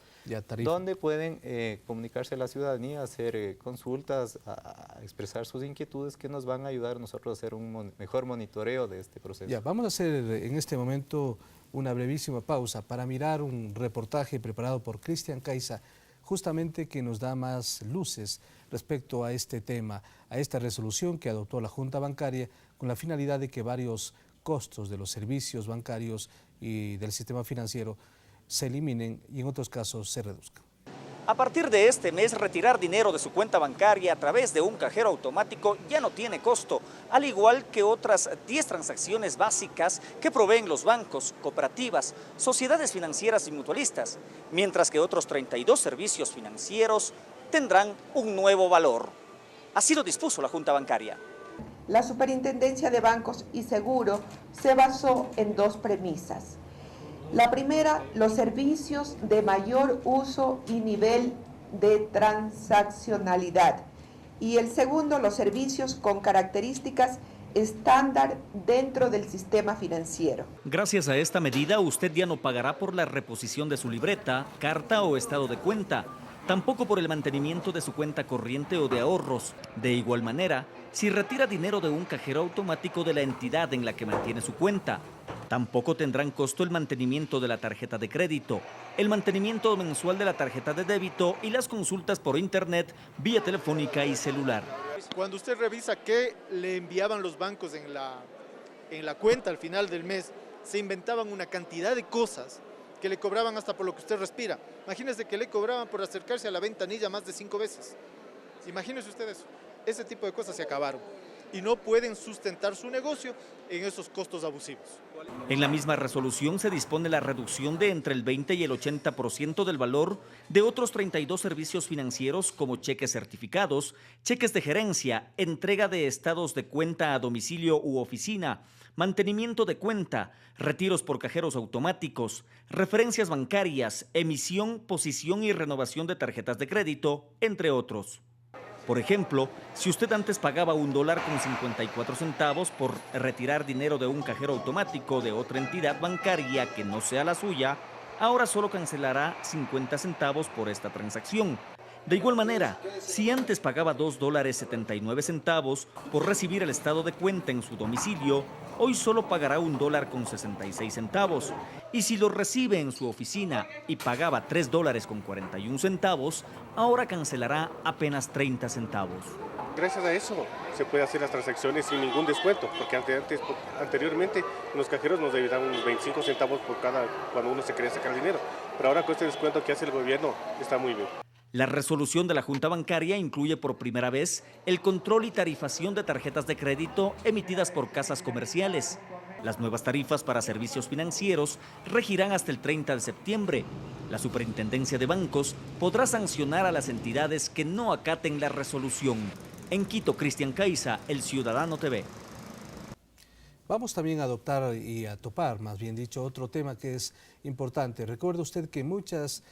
donde pueden comunicarse a la ciudadanía, hacer consultas, a expresar sus inquietudes que nos van a ayudar a nosotros a hacer un mejor monitoreo de este proceso. Ya, vamos a hacer en este momento una brevísima pausa para mirar un reportaje preparado por Cristian Caiza, justamente que nos da más luces respecto a este tema, a esta resolución que adoptó la Junta Bancaria con la finalidad de que varios costos de los servicios bancarios y del sistema financiero se eliminen y en otros casos se reduzcan. A partir de este mes, retirar dinero de su cuenta bancaria a través de un cajero automático ya no tiene costo, al igual que otras 10 transacciones básicas que proveen los bancos, cooperativas, sociedades financieras y mutualistas, mientras que otros 32 servicios financieros tendrán un nuevo valor. Así lo dispuso la Junta Bancaria. La Superintendencia de Bancos y Seguro se basó en 2 premisas. La primera, los servicios de mayor uso y nivel de transaccionalidad. Y el segundo, los servicios con características estándar dentro del sistema financiero. Gracias a esta medida, usted ya no pagará por la reposición de su libreta, carta o estado de cuenta, tampoco por el mantenimiento de su cuenta corriente o de ahorros. De igual manera, si retira dinero de un cajero automático de la entidad en la que mantiene su cuenta, tampoco tendrán costo el mantenimiento de la tarjeta de crédito, el mantenimiento mensual de la tarjeta de débito y las consultas por internet, vía telefónica y celular. Cuando usted revisa qué le enviaban los bancos en la cuenta al final del mes, se inventaban una cantidad de cosas que le cobraban hasta por lo que usted respira. Imagínese que le cobraban por acercarse a la ventanilla más de 5 veces. Imagínese usted eso. Ese tipo de cosas se acabaron y no pueden sustentar su negocio en esos costos abusivos. En la misma resolución se dispone la reducción de entre el 20 y el 80% del valor de otros 32 servicios financieros como cheques certificados, cheques de gerencia, entrega de estados de cuenta a domicilio u oficina, mantenimiento de cuenta, retiros por cajeros automáticos, referencias bancarias, emisión, posición y renovación de tarjetas de crédito, entre otros. Por ejemplo, si usted antes pagaba $1.54 por retirar dinero de un cajero automático de otra entidad bancaria que no sea la suya, ahora solo cancelará 50 centavos por esta transacción. De igual manera, si antes pagaba $2.79 por recibir el estado de cuenta en su domicilio, hoy solo pagará $1.66. Y si lo recibe en su oficina y pagaba $3.41, ahora cancelará apenas 30 centavos. Gracias a eso se puede hacer las transacciones sin ningún descuento, porque anteriormente los cajeros nos debían unos 25 centavos por cuando uno se quería sacar dinero. Pero ahora con este descuento que hace el gobierno está muy bien. La resolución de la Junta Bancaria incluye por primera vez el control y tarifación de tarjetas de crédito emitidas por casas comerciales. Las nuevas tarifas para servicios financieros regirán hasta el 30 de septiembre. La Superintendencia de Bancos podrá sancionar a las entidades que no acaten la resolución. En Quito, Cristian Caiza, El Ciudadano TV. Vamos también a adoptar y a topar, más bien dicho, otro tema que es importante. Recuerde usted que muchas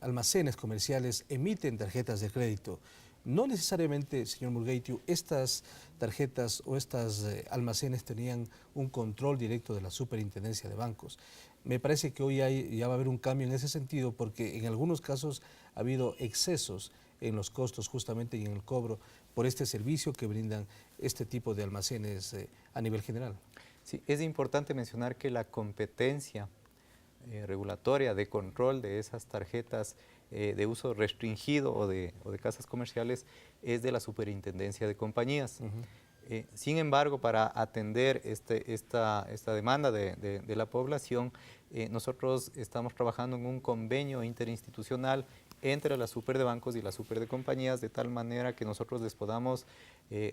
almacenes comerciales emiten tarjetas de crédito. No necesariamente, señor Murgueitiu, estas tarjetas o estas almacenes tenían un control directo de la Superintendencia de Bancos. Me parece que hoy ya va a haber un cambio en ese sentido porque en algunos casos ha habido excesos en los costos justamente y en el cobro por este servicio que brindan este tipo de almacenes a nivel general. Sí, es importante mencionar que la competencia regulatoria de control de esas tarjetas de uso restringido o de casas comerciales es de la Superintendencia de Compañías. Sin embargo, para atender esta demanda de la población, nosotros estamos trabajando en un convenio interinstitucional entre la Super de Bancos y la Super de Compañías, de tal manera que nosotros les podamos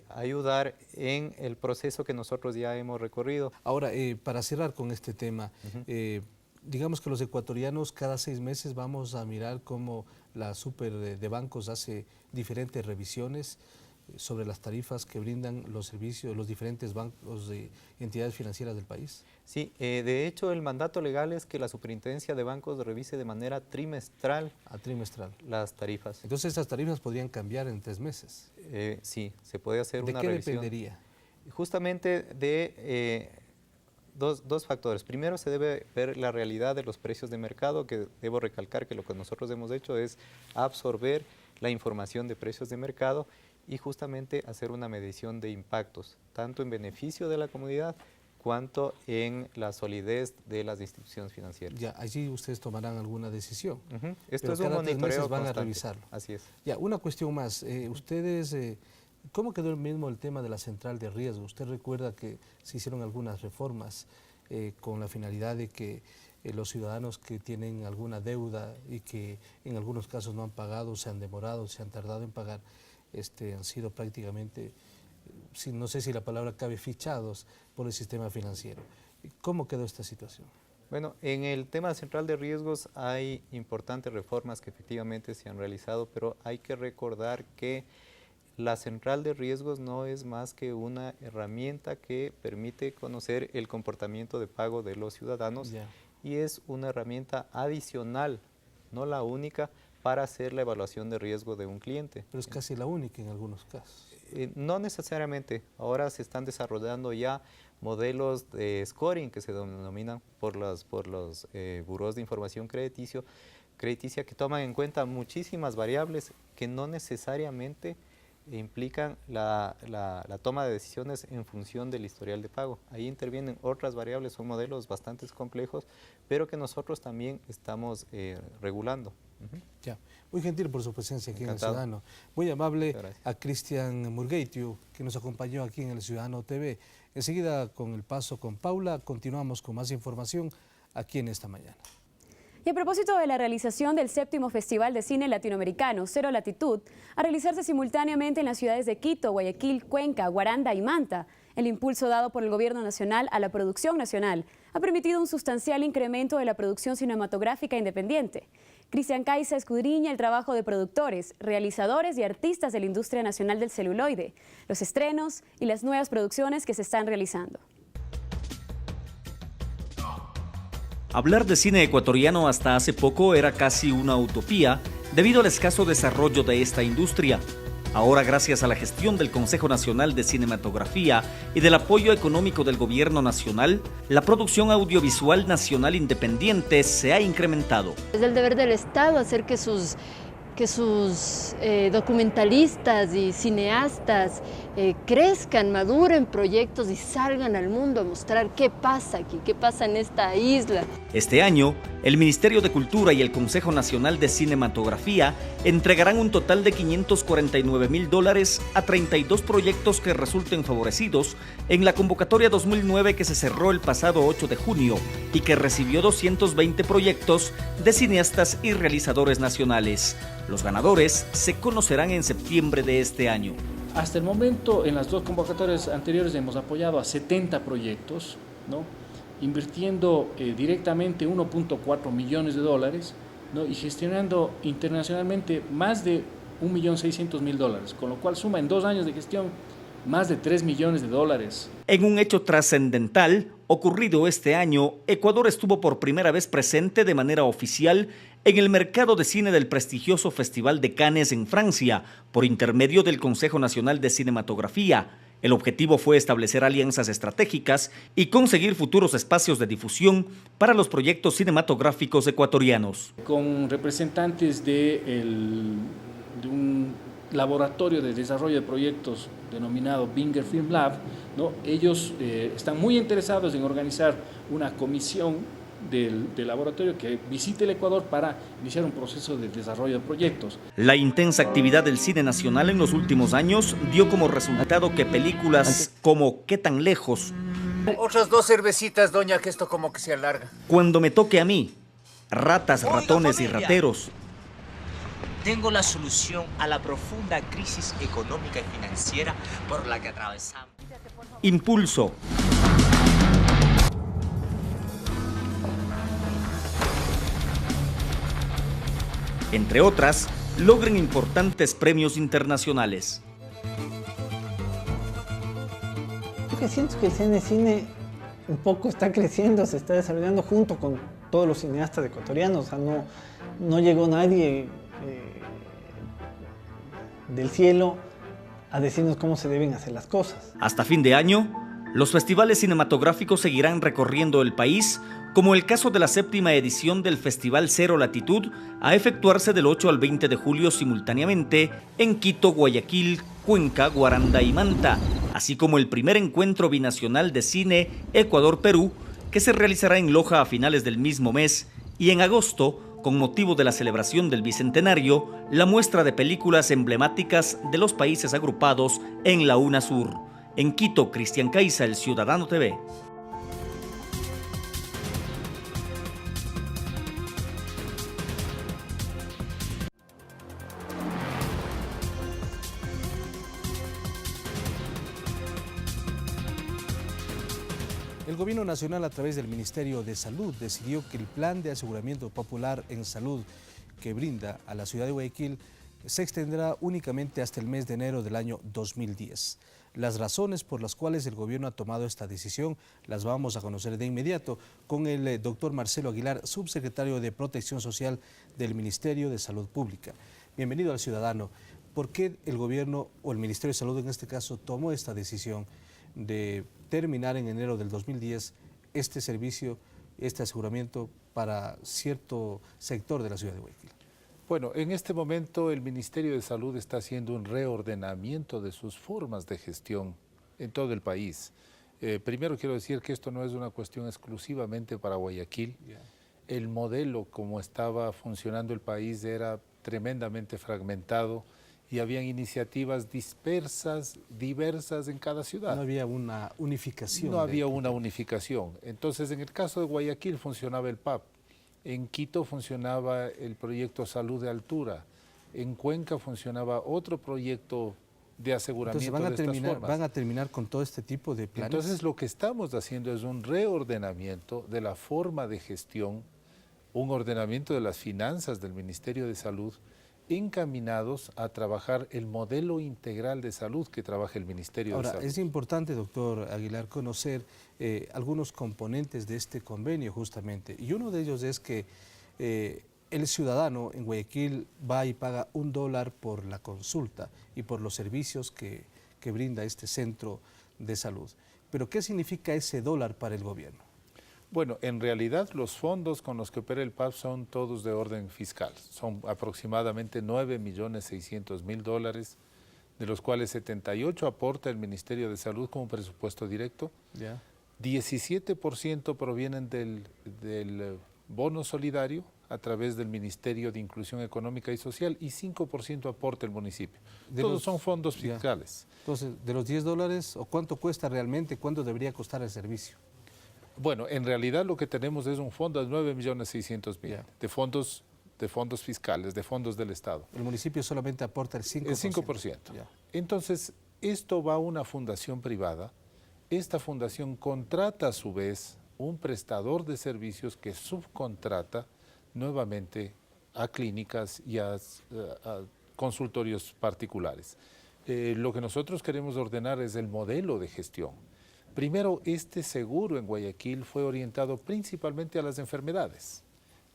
ayudar en el proceso que nosotros ya hemos recorrido. Ahora, para cerrar con este tema, digamos que los ecuatorianos cada 6 meses vamos a mirar cómo la Super de Bancos hace diferentes revisiones sobre las tarifas que brindan los servicios, los diferentes bancos y entidades financieras del país. Sí, de hecho el mandato legal es que la Superintendencia de Bancos revise de manera trimestral. Las tarifas. Entonces estas tarifas podrían cambiar en 3 meses. Sí, se puede hacer una revisión. ¿De qué dependería? Justamente de dos factores. Primero se debe ver la realidad de los precios de mercado, que debo recalcar que lo que nosotros hemos hecho es absorber la información de precios de mercado y justamente hacer una medición de impactos, tanto en beneficio de la comunidad cuanto en la solidez de las instituciones financieras. Ya, allí ustedes tomarán alguna decisión. Esto es un monitoreo van constante. a revisarlo. Así es. Ya, una cuestión más. Ustedes, ¿cómo quedó el mismo el tema de la central de riesgo? Usted recuerda que se hicieron algunas reformas con la finalidad de que los ciudadanos que tienen alguna deuda y que en algunos casos no han pagado, se han demorado, se han tardado en pagar, han sido prácticamente, no sé si la palabra cabe, fichados por el sistema financiero. ¿Cómo quedó esta situación? Bueno, en el tema central de riesgos hay importantes reformas que efectivamente se han realizado, pero hay que recordar que la central de riesgos no es más que una herramienta que permite conocer el comportamiento de pago de los ciudadanos y es una herramienta adicional, no la única, para hacer la evaluación de riesgo de un cliente. Pero es casi la única en algunos casos. No necesariamente. Ahora se están desarrollando ya modelos de scoring que se denominan por los burós de información crediticia que toman en cuenta muchísimas variables que no necesariamente implican la toma de decisiones en función del historial de pago. Ahí intervienen otras variables, son modelos bastante complejos, pero que nosotros también estamos regulando. Ya. Muy gentil por su presencia aquí en El Ciudadano. Muy amable a Cristian Murgeitiu, que nos acompañó aquí en El Ciudadano TV. Enseguida, con el paso con Paula, continuamos con más información aquí en Esta Mañana. Y a propósito de la realización del 7º Festival de Cine Latinoamericano, Cero Latitud, a realizarse simultáneamente en las ciudades de Quito, Guayaquil, Cuenca, Guaranda y Manta, el impulso dado por el Gobierno Nacional a la producción nacional ha permitido un sustancial incremento de la producción cinematográfica independiente. Cristian Caiza escudriña el trabajo de productores, realizadores y artistas de la industria nacional del celuloide, los estrenos y las nuevas producciones que se están realizando. Hablar de cine ecuatoriano hasta hace poco era casi una utopía debido al escaso desarrollo de esta industria. Ahora, gracias a la gestión del Consejo Nacional de Cinematografía y del apoyo económico del Gobierno Nacional, la producción audiovisual nacional independiente se ha incrementado. Es el deber del Estado hacer que sus documentalistas y cineastas crezcan, maduren proyectos y salgan al mundo a mostrar qué pasa aquí, qué pasa en esta isla. Este año, el Ministerio de Cultura y el Consejo Nacional de Cinematografía entregarán un total de $549,000 a 32 proyectos que resulten favorecidos en la convocatoria 2009 que se cerró el pasado 8 de junio y que recibió 220 proyectos de cineastas y realizadores nacionales. Los ganadores se conocerán en septiembre de este año. Hasta el momento, en las dos convocatorias anteriores hemos apoyado a 70 proyectos, ¿no?, invirtiendo directamente $1.4 millones, ¿no?, y gestionando internacionalmente más de $1.600.000, con lo cual suma en 2 años de gestión más de $3 millones. En un hecho trascendental ocurrido este año, Ecuador estuvo por primera vez presente de manera oficial en el mercado de cine del prestigioso Festival de Cannes en Francia, por intermedio del Consejo Nacional de Cinematografía. El objetivo fue establecer alianzas estratégicas y conseguir futuros espacios de difusión para los proyectos cinematográficos ecuatorianos. Con representantes de un laboratorio de desarrollo de proyectos denominado Binger Film Lab, ¿no?, ellos están muy interesados en organizar una comisión del laboratorio que visite el Ecuador para iniciar un proceso de desarrollo de proyectos. La intensa actividad del cine nacional en los últimos años dio como resultado que películas como ¿Qué tan lejos? Otras 2 cervecitas, doña, que esto como que se alarga. Cuando me toque a mí, Ratas, ratones y rateros. Tengo la solución a la profunda crisis económica y financiera por la que atravesamos. Impulso. Entre otras, logran importantes premios internacionales. Yo siento que el cine un poco está creciendo, se está desarrollando junto con todos los cineastas ecuatorianos. O sea, no llegó nadie del cielo a decirnos cómo se deben hacer las cosas. Hasta fin de año, los festivales cinematográficos seguirán recorriendo el país, como el caso de la 7ª edición del Festival Cero Latitud, a efectuarse del 8 al 20 de julio simultáneamente en Quito, Guayaquil, Cuenca, Guaranda y Manta, así como el primer encuentro binacional de cine Ecuador-Perú, que se realizará en Loja a finales del mismo mes, y en agosto, con motivo de la celebración del Bicentenario, la muestra de películas emblemáticas de los países agrupados en la UNASUR. En Quito, Cristian Caiza, El Ciudadano TV. El Gobierno Nacional, a través del Ministerio de Salud, decidió que el plan de aseguramiento popular en salud que brinda a la ciudad de Guayaquil se extenderá únicamente hasta el mes de enero del año 2010. Las razones por las cuales el gobierno ha tomado esta decisión las vamos a conocer de inmediato con el doctor Marcelo Aguilar, subsecretario de Protección Social del Ministerio de Salud Pública. Bienvenido al Ciudadano. ¿Por qué el gobierno o el Ministerio de Salud en este caso tomó esta decisión de terminar en enero del 2010 este servicio, este aseguramiento para cierto sector de la ciudad de Guayaquil? Bueno, en este momento el Ministerio de Salud está haciendo un reordenamiento de sus formas de gestión en todo el país. Primero quiero decir que esto no es una cuestión exclusivamente para Guayaquil. el modelo como estaba funcionando el país era tremendamente fragmentado y habían iniciativas dispersas, diversas en cada ciudad. No había una unificación. No había una unificación. Entonces, en el caso de Guayaquil funcionaba el PAP, en Quito funcionaba el proyecto Salud de Altura, en Cuenca funcionaba otro proyecto de aseguramiento. Entonces van a terminar con todo este tipo de planes. Entonces lo que estamos haciendo es un reordenamiento de la forma de gestión, un ordenamiento de las finanzas del Ministerio de Salud, encaminados a trabajar el modelo integral de salud que trabaja el Ministerio de Salud. Es importante, doctor Aguilar, conocer algunos componentes de este convenio justamente, y uno de ellos es que el ciudadano en Guayaquil va y paga $1 por la consulta y por los servicios que brinda este centro de salud. Pero ¿qué significa ese dólar para el gobierno? Bueno, en realidad los fondos con los que opera el PAP son todos de orden fiscal. Son aproximadamente 9.600.000 dólares, de los cuales 78 aporta el Ministerio de Salud como presupuesto directo. 17% provienen del bono solidario a través del Ministerio de Inclusión Económica y Social y 5% aporta el municipio. Todos son fondos fiscales. Entonces, de los $10, ¿o cuánto cuesta realmente? ¿Cuánto debería costar el servicio? Bueno, en realidad lo que tenemos es un fondo de 9.600.000 de fondos fiscales, de fondos del Estado. El municipio solamente aporta el 5%. El 5%. Entonces, esto va a una fundación privada. Esta fundación contrata a su vez un prestador de servicios que subcontrata nuevamente a clínicas y a consultorios particulares. Lo que nosotros queremos ordenar es el modelo de gestión. Primero, este seguro en Guayaquil fue orientado principalmente a las enfermedades,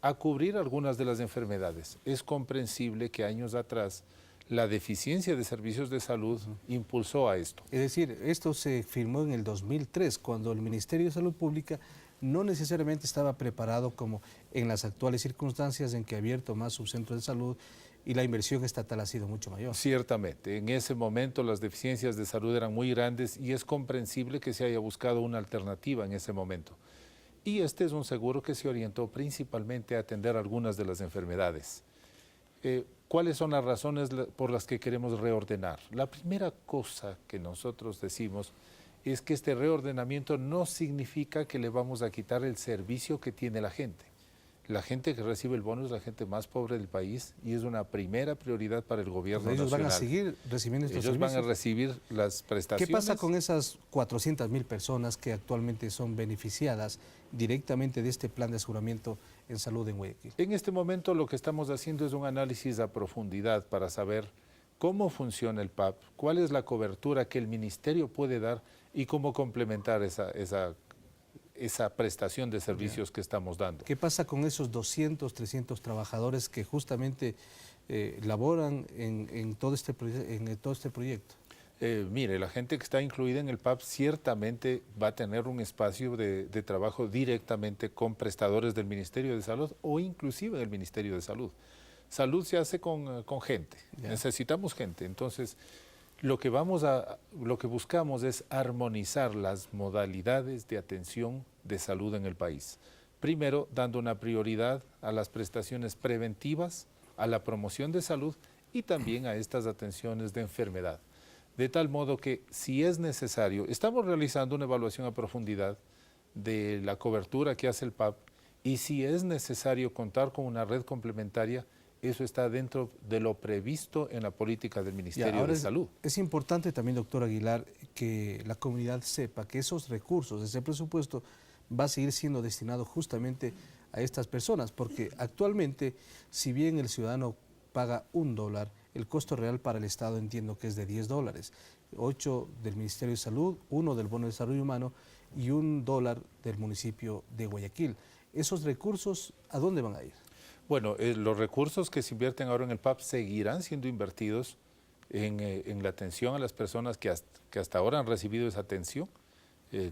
a cubrir algunas de las enfermedades. Es comprensible que años atrás la deficiencia de servicios de salud impulsó a esto. Es decir, esto se firmó en el 2003, cuando el Ministerio de Salud Pública no necesariamente estaba preparado como en las actuales circunstancias en que ha abierto más subcentros de salud y la inversión estatal ha sido mucho mayor. Ciertamente, en ese momento las deficiencias de salud eran muy grandes y es comprensible que se haya buscado una alternativa en ese momento. Y este es un seguro que se orientó principalmente a atender algunas de las enfermedades. ¿Cuáles son las razones por las que queremos reordenar? La primera cosa que nosotros decimos es que este reordenamiento no significa que le vamos a quitar el servicio que tiene la gente. La gente que recibe el bono es la gente más pobre del país y es una primera prioridad para el gobierno nacional. Ellos van a seguir recibiendo estos servicios. Ellos van a recibir las prestaciones. ¿Qué pasa con esas 400.000 personas que actualmente son beneficiadas directamente de este plan de aseguramiento en salud en Guayaquil? En este momento lo que estamos haciendo es un análisis a profundidad para saber cómo funciona el PAP, cuál es la cobertura que el ministerio puede dar y cómo complementar esa prestación de servicios que estamos dando. ¿Qué pasa con esos 200, 300 trabajadores que justamente laboran en todo este proyecto? Mire, la gente que está incluida en el PAP ciertamente va a tener un espacio de trabajo directamente con prestadores del Ministerio de Salud o inclusive del Ministerio de Salud. Salud se hace con gente, necesitamos gente, entonces lo que buscamos es armonizar las modalidades de atención de salud en el país. Primero, dando una prioridad a las prestaciones preventivas, a la promoción de salud y también a estas atenciones de enfermedad. De tal modo que, si es necesario, estamos realizando una evaluación a profundidad de la cobertura que hace el PAP y si es necesario contar con una red complementaria, eso está dentro de lo previsto en la política del Ministerio de Salud. Es importante también, doctor Aguilar, que la comunidad sepa que esos recursos, ese presupuesto, va a seguir siendo destinado justamente a estas personas, porque actualmente, si bien el ciudadano paga $1, el costo real para el Estado entiendo que es de $10, 8 del Ministerio de Salud, 1 del Bono de Desarrollo Humano y $1 del municipio de Guayaquil. ¿Esos recursos a dónde van a ir? Bueno, los recursos que se invierten ahora en el PAP seguirán siendo invertidos en la atención a las personas que hasta ahora han recibido esa atención.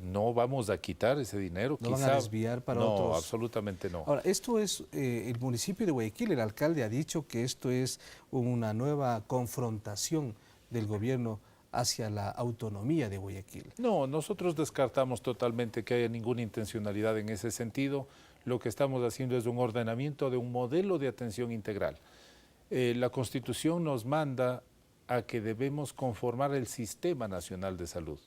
No vamos a quitar ese dinero. ¿No van a desviar para otros? No, absolutamente no. Ahora, esto es el municipio de Guayaquil. El alcalde ha dicho que esto es una nueva confrontación del gobierno hacia la autonomía de Guayaquil. No, nosotros descartamos totalmente que haya ninguna intencionalidad en ese sentido. lo que estamos haciendo es un ordenamiento de un modelo de atención integral. La Constitución nos manda a que debemos conformar el Sistema Nacional de Salud.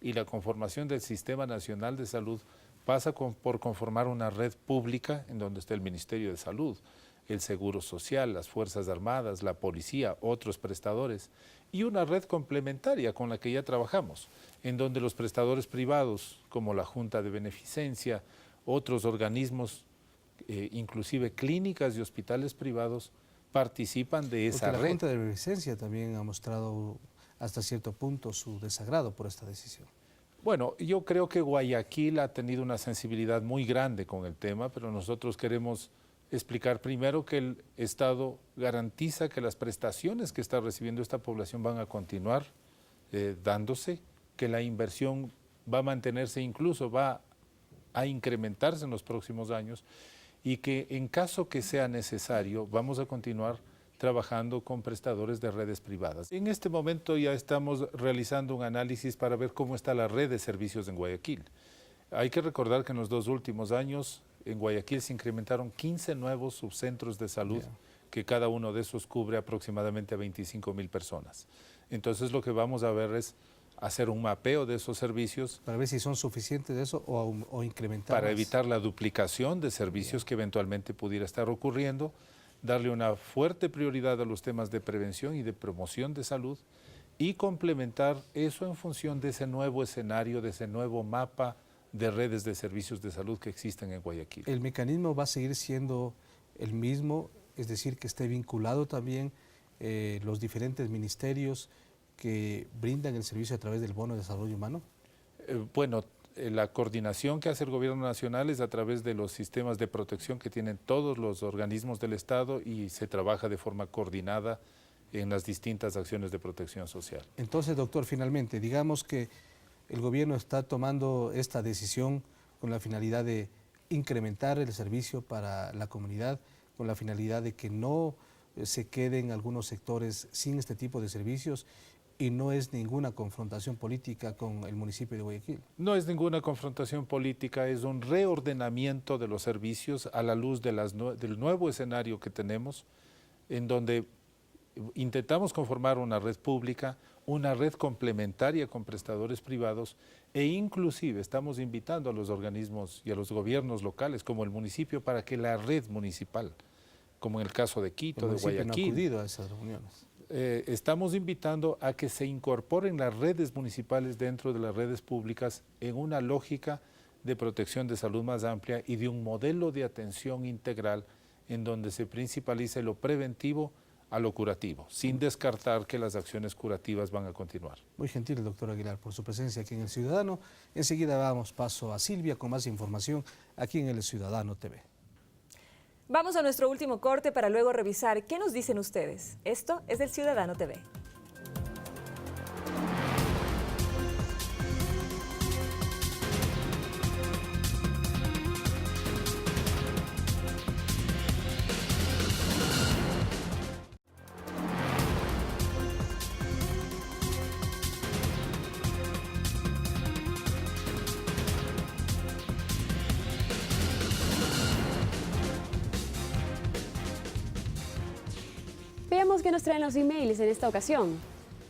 Y la conformación del Sistema Nacional de Salud pasa por conformar una red pública en donde está el Ministerio de Salud, el Seguro Social, las Fuerzas Armadas, la Policía, otros prestadores, y una red complementaria con la que ya trabajamos, en donde los prestadores privados, como la Junta de Beneficencia, otros organismos, inclusive clínicas y hospitales privados, participan de esa red. La Junta de Beneficencia también ha mostrado hasta cierto punto su desagrado por esta decisión. Bueno, yo creo que Guayaquil ha tenido una sensibilidad muy grande con el tema, pero nosotros queremos explicar primero que el Estado garantiza que las prestaciones que está recibiendo esta población van a continuar dándose, que la inversión va a mantenerse, incluso va a incrementarse en los próximos años, y que en caso que sea necesario vamos a continuar trabajando con prestadores de redes privadas. En este momento ya estamos realizando un análisis para ver cómo está la red de servicios en Guayaquil. Hay que recordar que en los 2 últimos años en Guayaquil se incrementaron 15 nuevos subcentros de salud, que cada uno de esos cubre aproximadamente a 25,000 personas. Entonces lo que vamos a ver es hacer un mapeo de esos servicios. Para ver si son suficientes de eso o incrementar. Para evitar la duplicación de servicios que eventualmente pudiera estar ocurriendo, darle una fuerte prioridad a los temas de prevención y de promoción de salud y complementar eso en función de ese nuevo escenario, de ese nuevo mapa de redes de servicios de salud que existen en Guayaquil. ¿El mecanismo va a seguir siendo el mismo, es decir, que esté vinculado también los diferentes ministerios que brindan el servicio a través del Bono de Desarrollo Humano? Bueno, la coordinación que hace el Gobierno Nacional es a través de los sistemas de protección que tienen todos los organismos del Estado y se trabaja de forma coordinada en las distintas acciones de protección social. Entonces, doctor, finalmente, digamos que el gobierno está tomando esta decisión con la finalidad de incrementar el servicio para la comunidad, con la finalidad de que no se queden algunos sectores sin este tipo de servicios, y no es ninguna confrontación política con el municipio de Guayaquil. No es ninguna confrontación política, es un reordenamiento de los servicios a la luz de del nuevo escenario que tenemos, en donde intentamos conformar una red pública, una red complementaria con prestadores privados, e inclusive estamos invitando a los organismos y a los gobiernos locales como el municipio para que la red municipal, como en el caso de Quito, de Guayaquil, no ha acudido a esas reuniones. Estamos invitando a que se incorporen las redes municipales dentro de las redes públicas en una lógica de protección de salud más amplia y de un modelo de atención integral en donde se principalice lo preventivo a lo curativo, sin descartar que las acciones curativas van a continuar. Muy gentil el doctor Aguilar por su presencia aquí en El Ciudadano. Enseguida damos paso a Silvia con más información aquí en El Ciudadano TV. Vamos a nuestro último corte para luego revisar qué nos dicen ustedes. Esto es El Ciudadano TV. Veamos qué nos traen los emails en esta ocasión.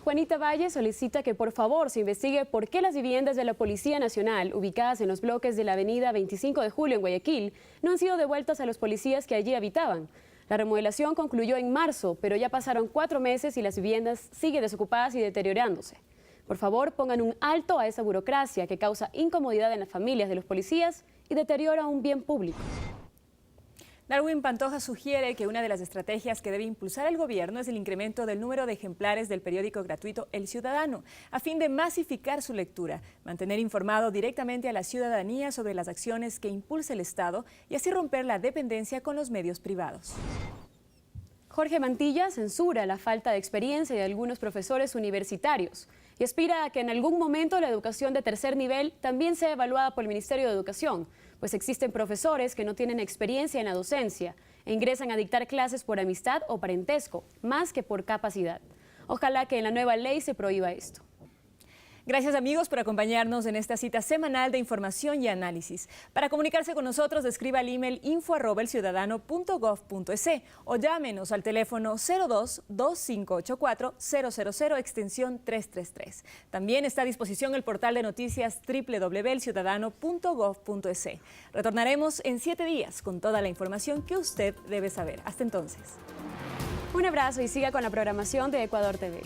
Juanita Valle solicita que por favor se investigue por qué las viviendas de la Policía Nacional, ubicadas en los bloques de la avenida 25 de Julio en Guayaquil, no han sido devueltas a los policías que allí habitaban. La remodelación concluyó en marzo, pero ya pasaron 4 meses y las viviendas siguen desocupadas y deteriorándose. Por favor, pongan un alto a esa burocracia que causa incomodidad en las familias de los policías y deteriora un bien público. Darwin Pantoja sugiere que una de las estrategias que debe impulsar el gobierno es el incremento del número de ejemplares del periódico gratuito El Ciudadano, a fin de masificar su lectura, mantener informado directamente a la ciudadanía sobre las acciones que impulsa el Estado y así romper la dependencia con los medios privados. Jorge Mantilla censura la falta de experiencia de algunos profesores universitarios y aspira a que en algún momento la educación de tercer nivel también sea evaluada por el Ministerio de Educación, pues existen profesores que no tienen experiencia en la docencia e ingresan a dictar clases por amistad o parentesco, más que por capacidad. Ojalá que en la nueva ley se prohíba esto. Gracias amigos por acompañarnos en esta cita semanal de información y análisis. Para comunicarse con nosotros, escriba al email info@elciudadano.gov.es o llámenos al teléfono 02-2584-000 extensión 333. También está a disposición el portal de noticias www.elciudadano.gov.es. Retornaremos en 7 días con toda la información que usted debe saber. Hasta entonces. Un abrazo y siga con la programación de Ecuador TV.